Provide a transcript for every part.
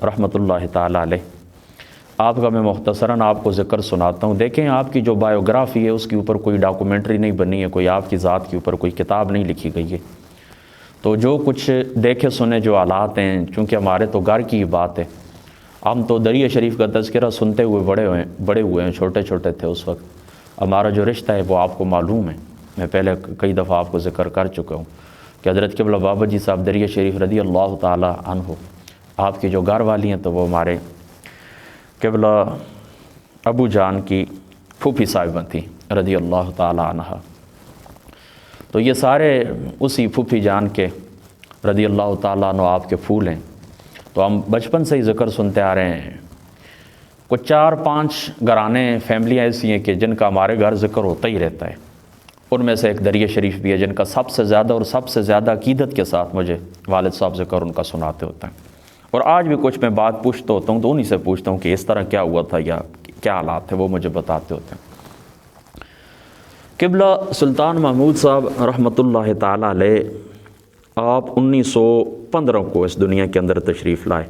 رحمۃ اللہ تعالی علیہ، آپ کا میں مختصراً آپ کو ذکر سناتا ہوں۔ دیکھیں آپ کی جو بایوگرافی ہے اس کے اوپر کوئی ڈاکومنٹری نہیں بنی ہے، کوئی آپ کی ذات کے اوپر کوئی کتاب نہیں لکھی گئی ہے، تو جو کچھ دیکھے سنے جو حالات ہیں، چونکہ ہمارے تو گھر کی بات ہے، ہم تو دریا شریف کا تذکرہ سنتے ہوئے بڑے ہوئے ہیں، چھوٹے چھوٹے تھے اس وقت۔ ہمارا جو رشتہ ہے وہ آپ کو معلوم ہے، میں پہلے کئی دفعہ آپ کو ذکر کر چکا ہوں کہ حضرت قبلہ بابا جی صاحب دریا شریف رضی اللہ تعالی عنہ، آپ کی جو گھر والی ہیں تو وہ ہمارے قبلہ ابو جان کی پھوپھی صاحبہ تھیں رضی اللہ تعالی عنہ، تو یہ سارے اسی پھوپھی جان کے رضی اللہ تعالیٰ عنہ آپ کے پھول ہیں۔ تو ہم بچپن سے ہی ذکر سنتے آ رہے ہیں، کچھ 4-5 گھرانے فیملیاں ایسی ہیں کہ جن کا ہمارے گھر ذکر ہوتا ہی رہتا ہے، ان میں سے ایک دریا شریف بھی ہے جن کا سب سے زیادہ عقیدت کے ساتھ مجھے والد صاحب ذکر ان کا سناتے ہوتے ہیں، اور آج بھی کچھ میں بات پوچھتا ہوتا ہوں تو انہی سے پوچھتا ہوں کہ اس طرح کیا ہوا تھا یا کیا حالات تھے، وہ مجھے بتاتے ہوتے ہیں۔ قبلہ سلطان محمود صاحب رحمۃ اللہ تعالیٰ علیہ، آپ 1915 کو اس دنیا کے اندر تشریف لائے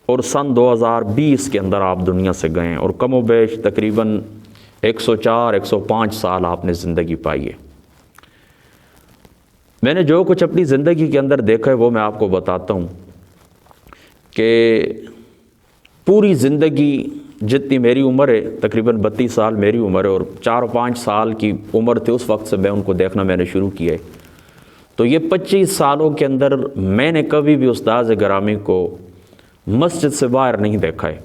اور سن 2020 کے اندر آپ دنیا سے گئے، اور کم و بیش تقریباً 104-105 سال آپ نے زندگی پائی ہے۔ میں نے جو کچھ اپنی زندگی کے اندر دیکھا ہے وہ میں آپ کو بتاتا ہوں کہ پوری زندگی جتنی میری عمر ہے، تقریباً 32 سال میری عمر ہے، اور 4-5 سال کی عمر تھی اس وقت سے میں ان کو دیکھنا میں نے شروع کیا ہے، تو یہ 25 سالوں کے اندر میں نے کبھی بھی استاذ گرامی کو مسجد سے باہر نہیں دیکھا ہے۔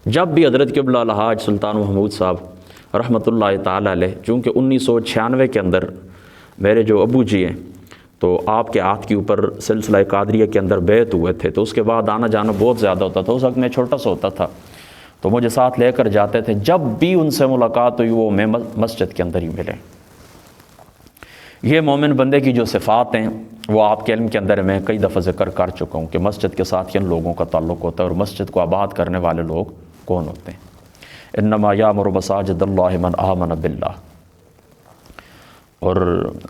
جب بھی حضرت قبلہ الحاج سلطان محمود صاحب رحمۃ اللہ تعالیٰ علیہ، چونکہ 1996 کے اندر میرے جو ابو جی ہیں تو آپ کے ہاتھ کے اوپر سلسلہ قادریہ کے اندر بیعت ہوئے تھے، تو اس کے بعد آنا جانا بہت زیادہ ہوتا تھا، اس وقت میں چھوٹا سا ہوتا تھا تو مجھے ساتھ لے کر جاتے تھے، جب بھی ان سے ملاقات ہوئی وہ میں مسجد کے اندر ہی ملے۔ یہ مومن بندے کی جو صفات ہیں وہ آپ کے علم کے اندر میں کئی دفعہ ذکر کر چکا ہوں کہ مسجد کے ساتھ کن لوگوں کا تعلق ہوتا ہے اور مسجد کو آباد کرنے والے لوگ کون ہوتے ہیں۔ انما یامر مساجد اللہ من آمن باللہ، اور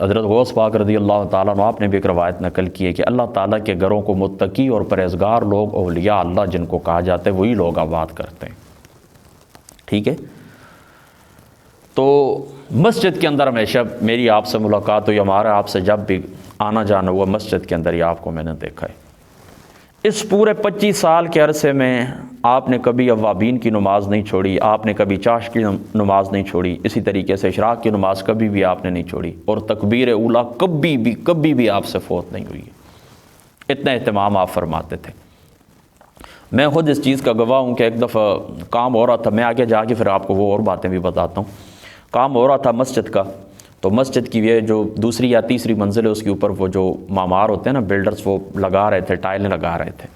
حضرت غوث پاک رضی اللہ تعالیٰ عنہ آپ نے بھی ایک روایت نقل کی ہے کہ اللہ تعالیٰ کے گھروں کو متقی اور پرہیزگار لوگ، اولیاء اللہ جن کو کہا جاتا ہے، وہی لوگ آباد کرتے ہیں، ٹھیک ہے۔ تو مسجد کے اندر ہمیشہ میری آپ سے ملاقات ہوئی، ہمارا آپ سے جب بھی آنا جانا ہوا مسجد کے اندر ہی آپ کو میں نے دیکھا ہے۔ اس پورے 25 سال کے عرصے میں آپ نے کبھی اوابین کی نماز نہیں چھوڑی، آپ نے کبھی چاش کی نماز نہیں چھوڑی، اسی طریقے سے اشراق کی نماز کبھی بھی آپ نے نہیں چھوڑی، اور تکبیر اولیٰ کبھی بھی آپ سے فوت نہیں ہوئی، اتنا اہتمام آپ فرماتے تھے۔ میں خود اس چیز کا گواہ ہوں کہ ایک دفعہ کام ہو رہا تھا، میں آگے جا کے پھر آپ کو وہ اور باتیں بھی بتاتا ہوں۔ کام ہو رہا تھا مسجد کا، تو مسجد کی یہ جو دوسری یا تیسری منزل ہے اس کے اوپر وہ جو معمار ہوتے ہیں نا، بلڈرز، وہ لگا رہے تھے، ٹائلیں لگا رہے تھے،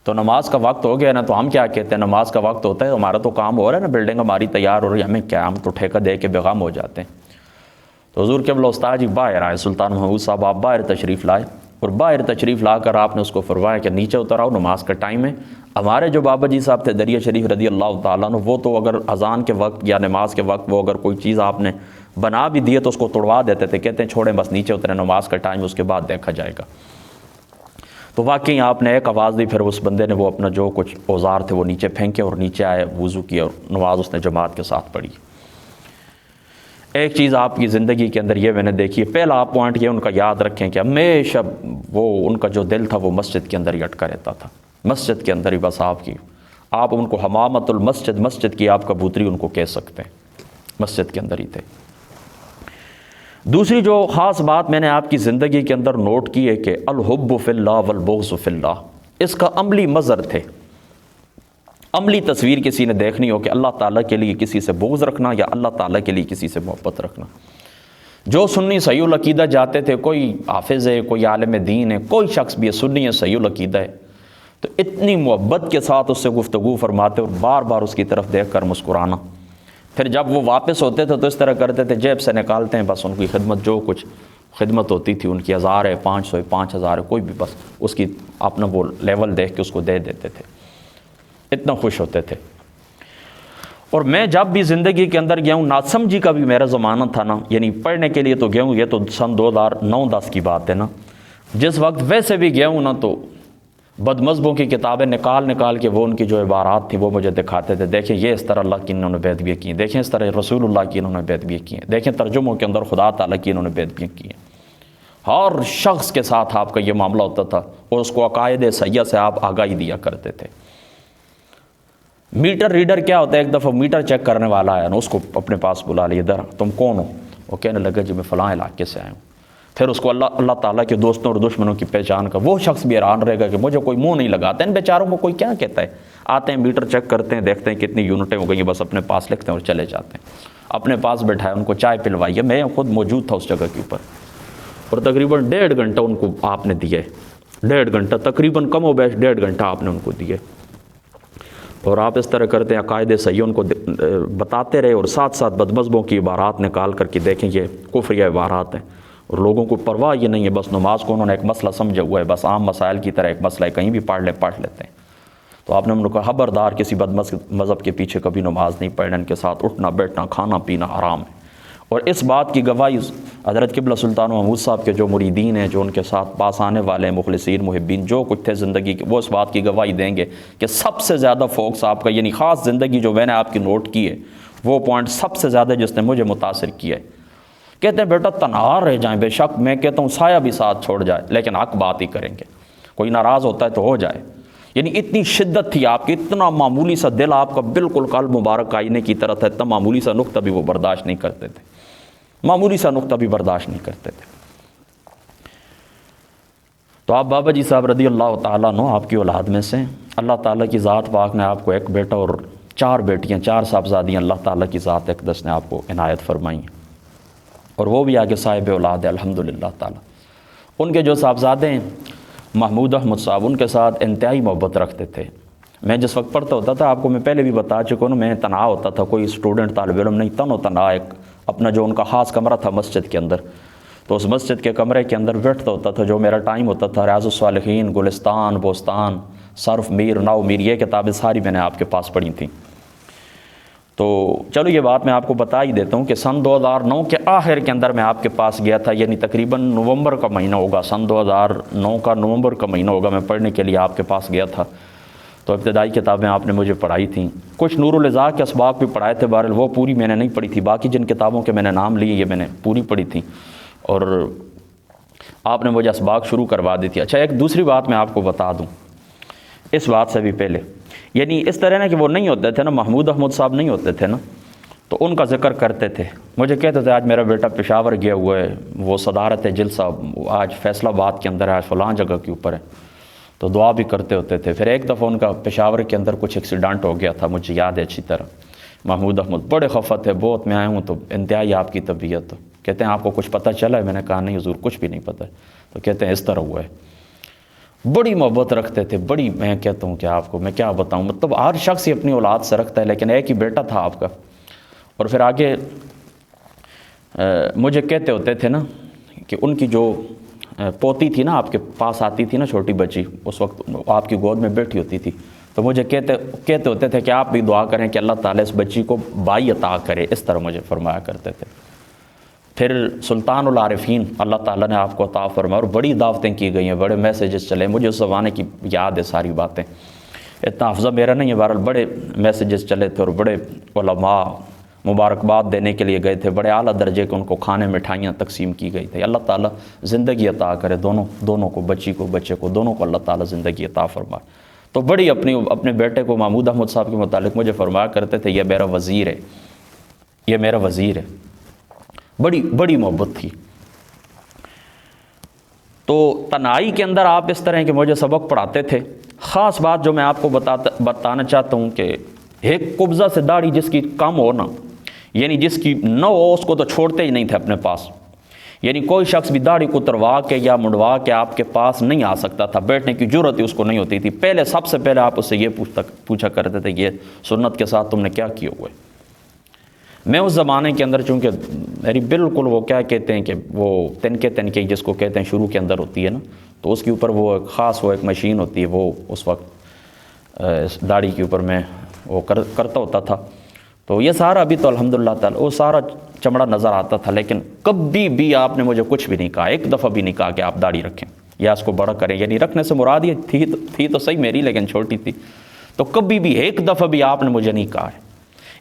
تو نماز کا وقت ہو گیا نا، تو ہم کیا کہتے ہیں، نماز کا وقت ہوتا ہے، ہمارا تو کام ہو رہا ہے نا، بلڈنگ ہماری تیار ہو رہی ہے، ہمیں کیا، ہم تو ٹھیکہ دے کے بیغام ہو جاتے ہیں۔ تو حضور قبلہ استاد جی باہر آئے، سلطان محمود صاحب آپ باہر تشریف لائے، اور باہر تشریف لا کر آپ نے اس کو فرمایا کہ نیچے اتر آؤ، نماز کا ٹائم ہے۔ ہمارے جو بابا جی صاحب تھے دریا شریف رضی اللہ تعالیٰ عنہ، وہ تو اگر اذان کے وقت یا نماز کے وقت وہ اگر کوئی چیز آپ نے بنا بھی دیے تو اس کو توڑوا دیتے تھے، کہتے ہیں چھوڑیں بس نیچے اترے، نماز کا ٹائم اس کے بعد دیکھا جائے گا۔ تو واقعی آپ نے ایک آواز دی، پھر اس بندے نے وہ اپنا جو کچھ اوزار تھے وہ نیچے پھینکے اور نیچے آئے، وضو کیا اور نماز اس نے جماعت کے ساتھ پڑھی۔ ایک چیز آپ کی زندگی کے اندر یہ میں نے دیکھی ہے، پہلا آپ پوائنٹ یہ ان کا یاد رکھیں کہ ہمیشہ وہ ان کا جو دل تھا وہ مسجد کے اندر ہی اٹکا رہتا تھا، مسجد کے اندر ہی بس آپ ان کو حمامت المسجد، مسجد کی آپ کبوتری ان کو کہہ سکتے ہیں، مسجد کے اندر ہی تھے۔ دوسری جو خاص بات میں نے آپ کی زندگی کے اندر نوٹ کی ہے کہ الحب فی اللہ والبغض فی اللہ، اس کا عملی مظہر تھے، عملی تصویر کسی نے دیکھنی ہو کہ اللہ تعالیٰ کے لیے کسی سے بغض رکھنا یا اللہ تعالیٰ کے لیے کسی سے محبت رکھنا۔ جو سنی صحیح العقیدہ جاتے تھے، کوئی حافظ ہے، کوئی عالم دین ہے، کوئی شخص بھی ہے سنی ہے، صحیح العقیدہ ہے، تو اتنی محبت کے ساتھ اس سے گفتگو فرماتے اور بار بار اس کی طرف دیکھ کر مسکرانا۔ پھر جب وہ واپس ہوتے تھے تو اس طرح کرتے تھے، جیب سے نکالتے ہیں، بس ان کی خدمت، جو کچھ خدمت ہوتی تھی ان کی 1000 ہے، 500 ہے، 5000 ہے، کوئی بھی، بس اس کی اپنا وہ لیول دیکھ کے اس کو دے دیتے تھے، اتنا خوش ہوتے تھے۔ اور میں جب بھی زندگی کے اندر گیا ہوں، ناسمجھی کا بھی میرا زمانہ تھا نا، یعنی پڑھنے کے لیے تو گیا ہوں، یہ تو سن 2009-10 کی بات ہے نا، جس وقت ویسے بھی گیا ہوں نا، تو بدمذہبوں کی کتابیں نکال کے وہ ان کی جو عبارات تھیں وہ مجھے دکھاتے تھے، دیکھیں یہ اس طرح اللہ کی انہوں نے بیدبیاں کی ہیں، دیکھیں اس طرح رسول اللہ کی انہوں نے بیدبیاں کی ہیں، دیکھیں ترجموں کے اندر خدا تعالیٰ کی انہوں نے بیدبیاں کی ہیں۔ ہر شخص کے ساتھ آپ کا یہ معاملہ ہوتا تھا اور اس کو عقائد صحیحہ سے آپ آگاہی دیا کرتے تھے۔ میٹر ریڈر کیا ہوتا ہے؟ ایک دفعہ میٹر چیک کرنے والا آیا نا، اس کو اپنے پاس بلا لیا، ادھر تم کون ہو؟ وہ کہنے لگا جی میں فلاں علاقے سے آیا ہوں۔ پھر اس کو اللہ تعالیٰ کے دوستوں اور دشمنوں کی پہچان کا وہ شخص بھی حیران رہے گا کہ مجھے کوئی منہ نہیں لگاتا، ان بیچاروں کو کوئی کیا کہتا ہے، آتے ہیں میٹر چیک کرتے ہیں، دیکھتے ہیں کتنی یونٹیں ہو گئی ہیں، بس اپنے پاس لکھتے ہیں اور چلے جاتے ہیں۔ اپنے پاس بیٹھائے، ان کو چائے پلوائی ہے، میں خود موجود تھا اس جگہ کے اوپر، اور تقریباً 1.5 گھنٹہ ان کو آپ نے دیے، 1.5 گھنٹہ تقریباً کم و بیش 1.5 گھنٹہ آپ نے ان کو دیے، اور آپ اس طرح کرتے ہیں عقائد صحیح ان کو بتاتے رہے، اور ساتھ ساتھ بدمذہبوں کی عبارات نکال کر کے دیکھیں یہ کفریہ عبارات ہیں، اور لوگوں کو پرواہ یہ نہیں ہے، بس نماز کو انہوں نے ایک مسئلہ سمجھا ہوا ہے، بس عام مسائل کی طرح ایک مسئلہ ہے، کہیں بھی پڑھ لیتے ہیں۔ تو آپ نے ان کو کہا خبردار کسی مذہب کے پیچھے کبھی نماز نہیں پڑھنا، ان کے ساتھ اٹھنا بیٹھنا کھانا پینا حرام ہے۔ اور اس بات کی گواہی حضرت قبلہ سلطان محمود صاحب کے جو مریدین ہیں، جو ان کے ساتھ پاس آنے والے ہیں، مخلصین محبین جو کچھ تھے زندگی کے، وہ اس بات کی گواہی دیں گے کہ سب سے زیادہ فوکس آپ کا، یعنی خاص زندگی جو میں نے آپ کی نوٹ کی ہے، وہ پوائنٹ سب سے زیادہ جس نے مجھے متاثر کیا ہے۔ کہتے ہیں بیٹا تنہا رہ جائیں، بے شک میں کہتا ہوں سایہ بھی ساتھ چھوڑ جائے، لیکن حق بات ہی کریں گے، کوئی ناراض ہوتا ہے تو ہو جائے۔ یعنی اتنی شدت تھی آپ کی، اتنا معمولی سا دل آپ کا بالکل قلب مبارک آئینے کی طرح تھا، اتنا معمولی سا نقطہ بھی وہ برداشت نہیں کرتے تھے، معمولی سا نقطہ بھی برداشت نہیں کرتے تھے۔ تو آپ بابا جی صاحب رضی اللہ تعالیٰ عنہ آپ کی اولاد میں سے، اللہ تعالیٰ کی ذات پاک نے آپ کو ایک بیٹا اور 4 بیٹیاں، 4 صاحبزادیاں اللہ تعالیٰ کی ذات اقدس نے آپ کو عنایت فرمائی ہیں، اور وہ بھی آگے صاحب اولاد ہے الحمدللہ تعالیٰ۔ ان کے جو صاحبزادے ہیں محمود احمد صاحب، ان کے ساتھ انتہائی محبت رکھتے تھے۔ میں جس وقت پڑھتا ہوتا تھا، آپ کو میں پہلے بھی بتا چکا ہوں، میں تنہا ہوتا تھا، کوئی اسٹوڈنٹ طالب علم نہیں، تنہا ایک اپنا جو ان کا خاص کمرہ تھا مسجد کے اندر، تو اس مسجد کے کمرے کے اندر بیٹھتا ہوتا تھا، جو میرا ٹائم ہوتا تھا ریاض الصالحین، گلستان، بوستان، صرف میر، نو میر، یہ کتابیں ساری میں نے آپ کے پاس پڑھی تھیں۔ تو چلو یہ بات میں آپ کو بتا ہی دیتا ہوں کہ سن 2009 کے آخر کے اندر میں آپ کے پاس گیا تھا، یعنی تقریباً نومبر کا مہینہ ہوگا، سن 2009 کا نومبر کا مہینہ ہوگا، میں پڑھنے کے لیے آپ کے پاس گیا تھا۔ تو ابتدائی کتابیں آپ نے مجھے پڑھائی تھیں، کچھ نور الازا کے اسباق بھی پڑھائے تھے، بہرحال وہ پوری میں نے نہیں پڑھی تھی، باقی جن کتابوں کے میں نے نام لیے یہ میں نے پوری پڑھی تھی، اور آپ نے مجھے اسباق شروع کروا دی تھی۔ اچھا ایک دوسری بات میں آپ کو بتا دوں اس بات سے بھی پہلے، یعنی اس طرح نا کہ وہ نہیں ہوتے تھے نا، محمود احمد صاحب نہیں ہوتے تھے نا، تو ان کا ذکر کرتے تھے، مجھے کہتے تھے آج میرا بیٹا پشاور گیا ہوا ہے، وہ صدارت جلسہ آج فیصل آباد کے اندر ہے، آج فلاں جگہ کے اوپر ہے، تو دعا بھی کرتے ہوتے تھے۔ پھر ایک دفعہ ان کا پشاور کے اندر کچھ ایکسیڈنٹ ہو گیا تھا، مجھے یاد ہے اچھی طرح، محمود احمد بڑے خفا تھے، بہت میں آیا ہوں تو انتہائی آپ کی طبیعت، تو کہتے ہیں آپ کو کچھ پتہ چلا ہے؟ میں نے کہا نہیں حضور کچھ بھی نہیں پتہ، تو کہتے ہیں اس طرح ہوا ہے۔ بڑی محبت رکھتے تھے، بڑی، میں کہتا ہوں کہ آپ کو میں کیا بتاؤں، مطلب ہر شخص ہی اپنی اولاد سے رکھتا ہے، لیکن ایک ہی بیٹا تھا آپ کا۔ اور پھر آگے مجھے کہتے ہوتے تھے نا کہ ان کی جو پوتی تھی نا آپ کے پاس آتی تھی نا، چھوٹی بچی، اس وقت آپ کی گود میں بیٹھی ہوتی تھی، تو مجھے کہتے ہوتے تھے کہ آپ بھی دعا کریں کہ اللہ تعالیٰ اس بچی کو بائی عطا کرے، اس طرح مجھے فرمایا کرتے تھے۔ پھر سلطان العارفین اللہ تعالیٰ نے آپ کو عطا فرمایا، اور بڑی دعوتیں کی گئی ہیں، بڑے میسیجز چلے، مجھے اس زمانے کی یاد ہے ساری باتیں، اتنا حافظہ میرا نہیں ہے، بہرحال بڑے میسیجز چلے تھے، اور بڑے علماء مبارکباد دینے کے لیے گئے تھے، بڑے اعلیٰ درجے کے ان کو کھانے مٹھائیاں تقسیم کی گئی تھی۔ اللہ تعالیٰ زندگی عطا کرے دونوں کو، بچی کو بچے کو، دونوں کو اللہ تعالیٰ زندگی عطا فرمائے۔ تو بڑی اپنے بیٹے کو محمود احمد صاحب کے متعلق مجھے فرمایا کرتے تھے یہ میرا وزیر ہے، یہ میرا وزیر ہے، بڑی محبت تھی۔ تو تنہائی کے اندر آپ اس طرح کے مجھے سبق پڑھاتے تھے۔ خاص بات جو میں آپ کو بتانا چاہتا ہوں کہ ایک قبضہ سے داڑھی جس کی کم ہو نا، یعنی جس کی نہ ہو، اس کو تو چھوڑتے ہی نہیں تھے اپنے پاس، یعنی کوئی شخص بھی داڑھی کو اتروا کے یا منڈوا کے آپ کے پاس نہیں آ سکتا تھا، بیٹھنے کی جرت ہی اس کو نہیں ہوتی تھی۔ پہلے سب سے پہلے آپ اس سے یہ پوچھا کرتے تھے یہ سنت کے ساتھ تم نے کیا کیا ہوا ہے۔ میں اس زمانے کے اندر چونکہ میری بالکل وہ کیا کہتے ہیں کہ وہ تنکے جس کو کہتے ہیں شروع کے اندر ہوتی ہے نا، تو اس کے اوپر وہ خاص وہ ایک مشین ہوتی ہے، وہ اس وقت داڑھی کے اوپر میں وہ کرتا ہوتا تھا، تو یہ سارا ابھی تو الحمدللہ تعالی وہ سارا چمڑا نظر آتا تھا، لیکن کبھی بھی آپ نے مجھے کچھ بھی نہیں کہا، ایک دفعہ بھی نہیں کہا کہ آپ داڑھی رکھیں، یا اس کو بڑا کریں، یعنی رکھنے سے مراد یہ تھی تو صحیح میری، لیکن چھوٹی تھی، تو کبھی بھی ایک دفعہ بھی آپ نے مجھے نہیں کہا ہے۔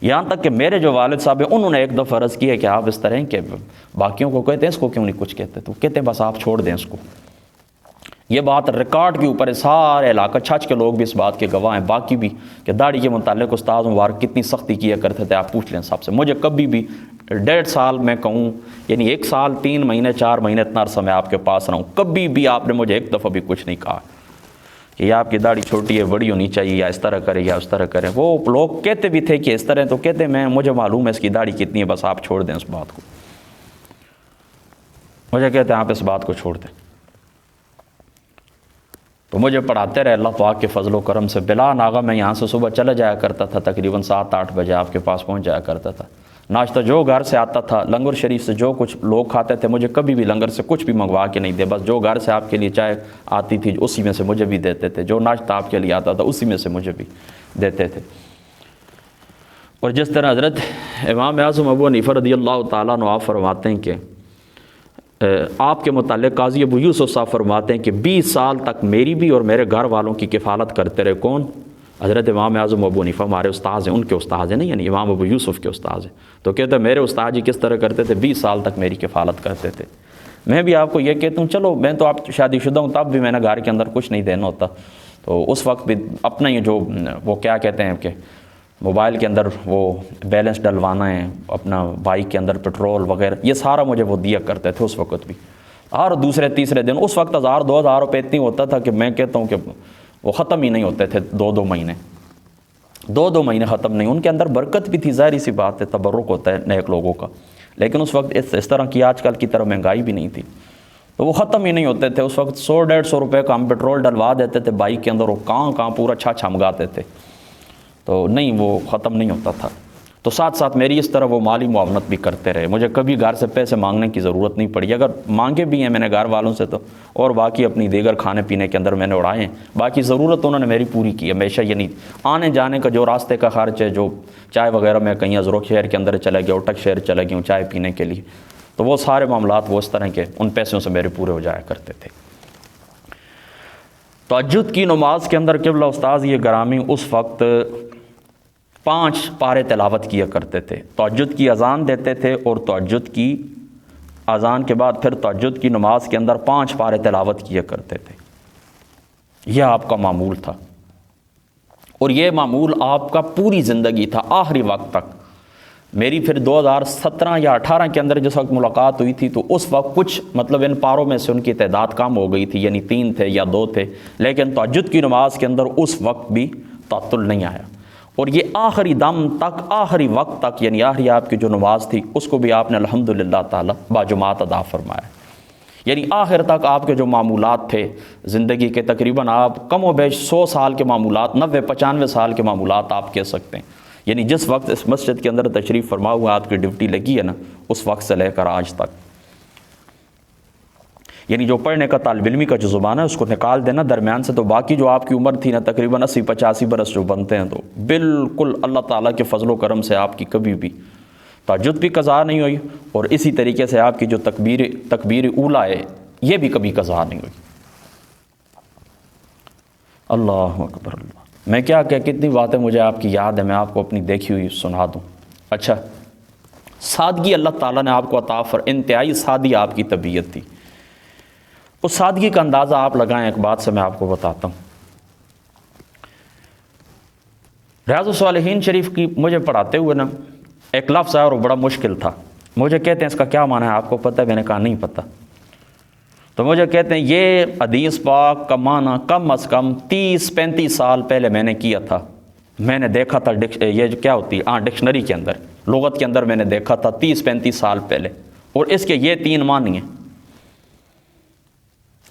یہاں تک کہ میرے جو والد صاحب ہیں انہوں نے ایک دفعہ عرض کی ہے کہ آپ اس طرح ہیں کہ باقیوں کو کہتے ہیں اس کو کیوں نہیں کچھ کہتے، تو کہتے ہیں بس آپ چھوڑ دیں اس کو۔ یہ بات ریکارڈ کے اوپر ہے، سارے علاقہ چھچ کے لوگ بھی اس بات کے گواہ ہیں، باقی بھی، کہ داڑھی کے متعلق استاد مبارک کتنی سختی کیا کرتے تھے، آپ پوچھ لیں سب سے۔ مجھے کبھی بھی 1.5 سال میں کہوں، یعنی 1 سال 3 مہینے 4 مہینے اتنا عرصہ میں آپ کے پاس رہا ہوں، کبھی بھی آپ نے مجھے ایک دفعہ بھی کچھ نہیں کہا کہ یہ آپ کی داڑھی چھوٹی ہے، بڑی ہونی چاہیے، یا اس طرح کرے یا اس طرح کرے۔ وہ لوگ کہتے بھی تھے کہ اس طرح، تو کہتے مجھے معلوم ہے اس کی داڑھی کتنی ہے، بس آپ چھوڑ دیں اس بات کو۔ مجھے کہتے ہیں آپ اس بات کو چھوڑ دیں۔ تو مجھے پڑھاتے رہے، اللہ پاک کے فضل و کرم سے بلا ناغہ میں یہاں سے صبح چلا جایا کرتا تھا، تقریباً 7-8 بجے آپ کے پاس پہنچ جایا کرتا تھا۔ ناشتہ جو گھر سے آتا تھا، لنگر شریف سے جو کچھ لوگ کھاتے تھے، مجھے کبھی بھی لنگر سے کچھ بھی منگوا کے نہیں دے، بس جو گھر سے آپ کے لیے چائے آتی تھی اسی میں سے مجھے بھی دیتے تھے، جو ناشتہ آپ کے لیے آتا تھا اسی میں سے مجھے بھی دیتے تھے۔ اور جس طرح حضرت امام اعظم ابو حنیفہ رضی اللہ تعالیٰ عنہ آپ فرماتے ہیں کہ آپ کے متعلق قاضی ابو یوسف صاحب فرماتے ہیں کہ 20 سال تک میری بھی اور میرے گھر والوں کی کفالت کرتے رہے۔ کون؟ حضرت امام اعظم ابو حنیفہ ہمارے استاذ ہیں، ان کے استاذ ہیں نہیں، یعنی امام ابو یوسف کے استاذ ہیں۔ تو کہتے ہیں میرے استاد جی کس طرح کرتے تھے، 20 سال تک میری کفالت کرتے تھے۔ میں بھی آپ کو یہ کہتا ہوں، چلو میں تو آپ شادی شدہ ہوں، تب بھی میں نے گھر کے اندر کچھ نہیں دینا ہوتا، تو اس وقت بھی اپنا یہ جو وہ کیا کہتے ہیں کہ موبائل کے اندر وہ بیلنس ڈلوانا ہے، اپنا بائک کے اندر پٹرول وغیرہ، یہ سارا مجھے وہ دیا کرتے تھے اس وقت بھی۔ اور دوسرے تیسرے دن اس وقت 1000-2000 روپے اتنی ہوتا تھا کہ میں کہتا ہوں کہ وہ ختم ہی نہیں ہوتے تھے، 2 مہینے 2 مہینے ختم نہیں۔ ان کے اندر برکت بھی تھی، ظاہری سی بات ہے، تبرک ہوتا ہے نیک لوگوں کا، لیکن اس وقت اس طرح کی آج کل کی طرح مہنگائی بھی نہیں تھی، تو وہ ختم ہی نہیں ہوتے تھے۔ اس وقت 100-150 روپے کا ہم پٹرول ڈلوا دیتے تھے بائک کے اندر، وہ کہاں پورا چھمگاتے تھے، تو نہیں وہ ختم نہیں ہوتا تھا۔ تو ساتھ ساتھ میری اس طرح وہ مالی معاونت بھی کرتے رہے، مجھے کبھی گھر سے پیسے مانگنے کی ضرورت نہیں پڑی، اگر مانگے بھی ہیں میں نے گھر والوں سے تو، اور باقی اپنی دیگر کھانے پینے کے اندر میں نے اڑائے ہیں، باقی ضرورت انہوں نے میری پوری کی ہے ہمیشہ۔ یہ نہیں آنے جانے کا جو راستے کا خرچ ہے، جو چائے وغیرہ میں کہیں ازروک شہر کے اندر چلے گیا، اٹک شہر چلے گیا ہوں چائے پینے کے لیے، تو وہ سارے معاملات وہ اس طرح کے ان پیسوں سے میرے پورے ہو جایا کرتے تھے۔ تہجد کی نماز کے اندر قبلہ استاذ یہ گرامی اس وقت 5 پارے تلاوت کیا کرتے تھے، تہجد کی اذان دیتے تھے، اور تہجد کی اذان کے بعد پھر تہجد کی نماز کے اندر 5 پارے تلاوت کیا کرتے تھے۔ یہ آپ کا معمول تھا، اور یہ معمول آپ کا پوری زندگی تھا آخری وقت تک۔ میری پھر 2017 یا 18 کے اندر جس وقت ملاقات ہوئی تھی، تو اس وقت کچھ مطلب ان پاروں میں سے ان کی تعداد کم ہو گئی تھی، یعنی 3 تھے یا 2 تھے، لیکن تہجد کی نماز کے اندر اس وقت بھی تعطل نہیں آیا، اور یہ آخری دم تک، آخری وقت تک، یعنی آخری آپ کی جو نماز تھی اس کو بھی آپ نے الحمدللہ تعالی باجماعت ادا فرمایا۔ یعنی آخر تک آپ کے جو معمولات تھے زندگی کے، تقریباً آپ کم و بیش 100 سال کے معمولات، 90-95 سال کے معمولات آپ کہہ سکتے ہیں، یعنی جس وقت اس مسجد کے اندر تشریف فرما ہوا آپ کی ڈیوٹی لگی ہے نا، اس وقت سے لے کر آج تک، یعنی جو پڑھنے کا طالب علمی کا جو زبان ہے اس کو نکال دینا درمیان سے، تو باقی جو آپ کی عمر تھی نا تقریباً 80-85 برس جو بنتے ہیں، تو بالکل اللہ تعالیٰ کے فضل و کرم سے آپ کی کبھی بھی تہجد بھی قضا نہیں ہوئی، اور اسی طریقے سے آپ کی جو تکبیر اولیٰ ہے یہ بھی کبھی قضا نہیں ہوئی۔ اللہ اکبر اللہ، میں کیا کہ کتنی باتیں مجھے آپ کی یاد ہے، میں آپ کو اپنی دیکھی ہوئی سنا دوں۔ اچھا، سادگی اللہ تعالیٰ نے آپ کو عطا انتہائی سادی آپ کی طبیعت تھی، اس سادگی کا اندازہ آپ لگائیں، ایک بات سے میں آپ کو بتاتا ہوں۔ ریاض الصالحین شریف کی مجھے پڑھاتے ہوئے نا ایک لفظ ہے اور وہ بڑا مشکل تھا، مجھے کہتے ہیں اس کا کیا معنی ہے آپ کو پتہ ہے؟ میں نے کہا نہیں پتہ، تو مجھے کہتے ہیں یہ حدیث پاک کا معنی کم از کم 30-35 سال پہلے میں نے کیا تھا، میں نے دیکھا تھا یہ جو کیا ہوتی ہے ڈکشنری کے اندر، لغت کے اندر میں نے دیکھا تھا 30-35 سال پہلے، اور اس کے یہ 3 معنی ہیں،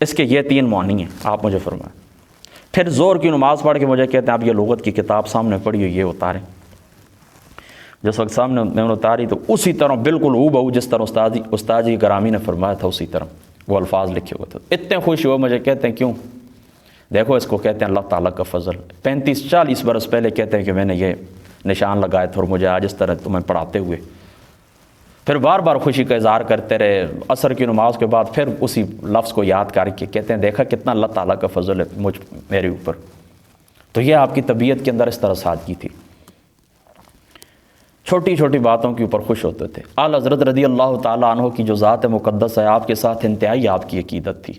اس کے یہ 3 معنی ہیں، آپ مجھے فرمائیں۔ پھر زور کی نماز پڑھ کے مجھے کہتے ہیں آپ یہ لغت کی کتاب سامنے پڑھی ہوئی یہ اتاریں، جس وقت سامنے میں نے اتاری تو اسی طرح بالکل بہو جس طرح استاد جی گرامی نے فرمایا تھا اسی طرح وہ الفاظ لکھے ہوئے تھے، اتنے خوش ہوئے، مجھے کہتے ہیں کیوں؟ دیکھو اس کو کہتے ہیں اللہ تعالیٰ کا فضل، 35-40 برس پہلے کہتے ہیں کہ میں نے یہ نشان لگائے تھے، اور مجھے آج اس طرح تمہیں پڑھاتے ہوئے پھر بار بار خوشی کا اظہار کرتے رہے. عصر کی نماز کے بعد پھر اسی لفظ کو یاد کر کے کہتے ہیں دیکھا کتنا اللہ تعالیٰ کا فضل ہے میرے اوپر. تو یہ آپ کی طبیعت کے اندر اس طرح سادگی تھی. چھوٹی چھوٹی باتوں کے اوپر خوش ہوتے تھے. اعلیٰ حضرت رضی اللہ تعالیٰ عنہ کی جو ذات مقدس ہے آپ کے ساتھ انتہائی آپ کی عقیدت تھی.